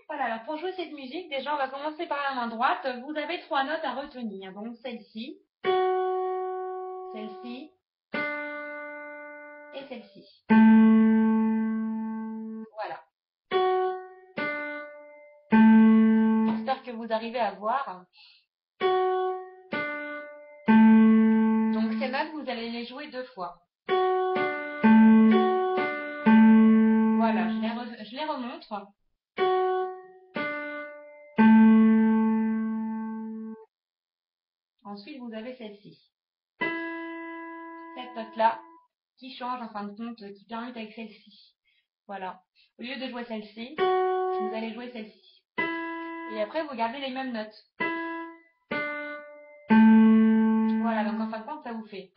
Voilà, alors pour jouer cette musique, déjà on va commencer par la main droite. Vous avez 3 notes à retenir. Donc celle-ci, celle-ci et celle-ci. Voilà. J'espère que vous arrivez à voir. Donc ces notes, vous allez les jouer 2 fois. Voilà, je les remontre. Ensuite, vous avez celle-ci. Cette note-là qui change en fin de compte, qui permute avec celle-ci. Voilà. Au lieu de jouer celle-ci, vous allez jouer celle-ci. Et après, vous gardez les mêmes notes. Voilà, donc en fin de compte, ça vous fait.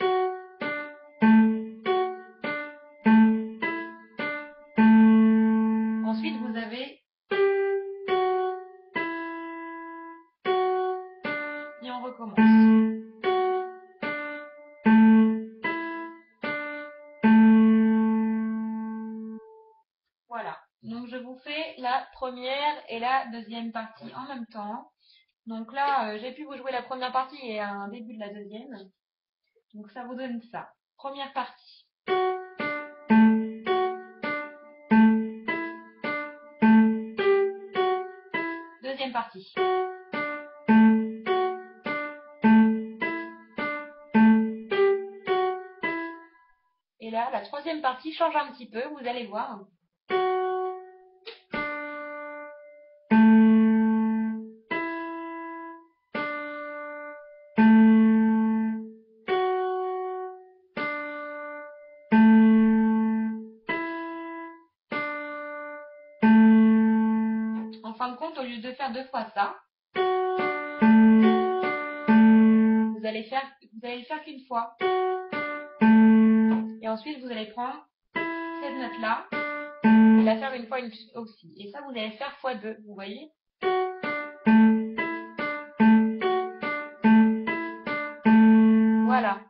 Ensuite, vous avez. Et on recommence. Voilà. Donc, je vous fais la première et la deuxième partie en même temps. Donc là, j'ai pu vous jouer la première partie et un début de la deuxième. Donc ça vous donne ça. Première partie. Deuxième partie. Et là, la troisième partie change un petit peu, vous allez voir. En fin de compte, au lieu de faire 2 fois ça, vous allez le faire qu'une fois. Et ensuite, vous allez prendre cette note-là et la faire une fois aussi. Et ça, vous allez faire x2, vous voyez? Voilà.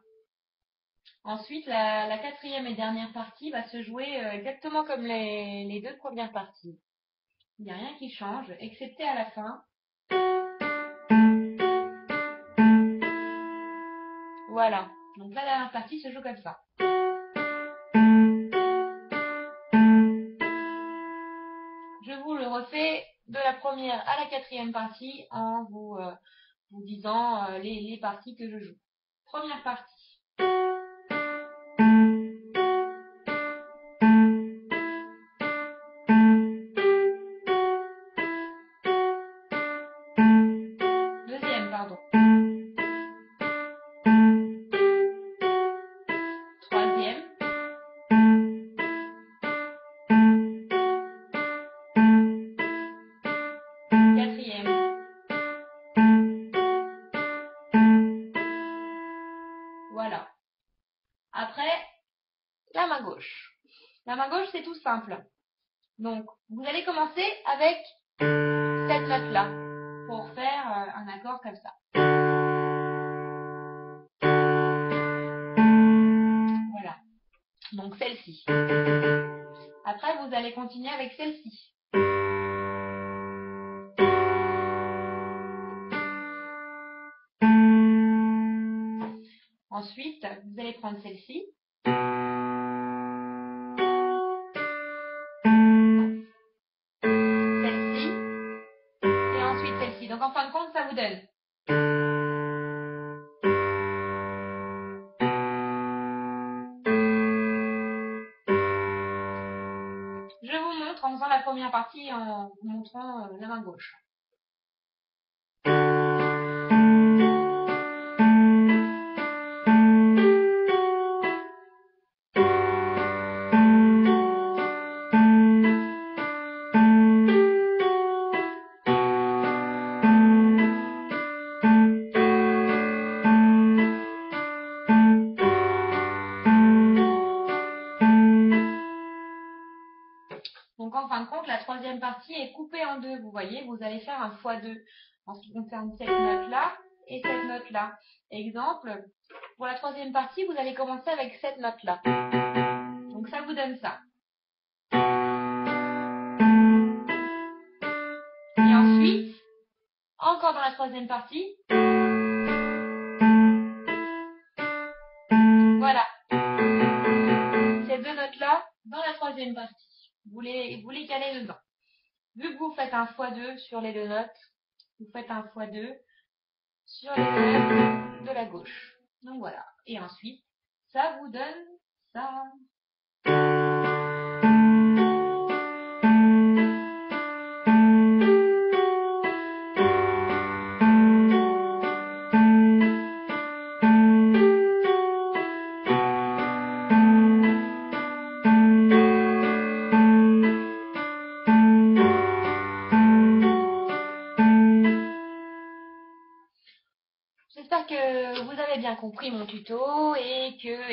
Ensuite, la quatrième et dernière partie va se jouer exactement comme les 2 premières parties. Il n'y a rien qui change, excepté à la fin. Voilà. Donc la dernière partie se joue comme ça. Je vous le refais de la première à la quatrième partie en vous disant les parties que je joue. Première partie. Deuxième, pardon. Troisième. Quatrième. Voilà. Après, la main gauche. La main gauche, c'est tout simple. Donc, vous allez commencer avec cette note-là pour faire un accord comme ça. Voilà. Donc, celle-ci. Après, vous allez continuer avec celle-ci. Ensuite, vous allez prendre celle-ci. Celle-ci. Et ensuite celle-ci. Donc en fin de compte, ça vous donne. Je vous montre en faisant la première partie en vous montrant la main gauche. Donc en fin de compte, la troisième partie est coupée en deux. Vous voyez, vous allez faire un x2 en ce qui concerne cette note-là et cette note-là. Exemple, pour la troisième partie, vous allez commencer avec cette note-là. Donc ça vous donne ça. encore dans la troisième partie. Voilà. Ces deux notes-là dans la troisième partie. Vous les calez dedans. Vu que vous faites un x2 sur les deux notes, vous faites un x2 sur les deux notes de la gauche. Donc voilà. Et ensuite, ça vous donne ça. J'espère que vous avez bien compris mon tuto et que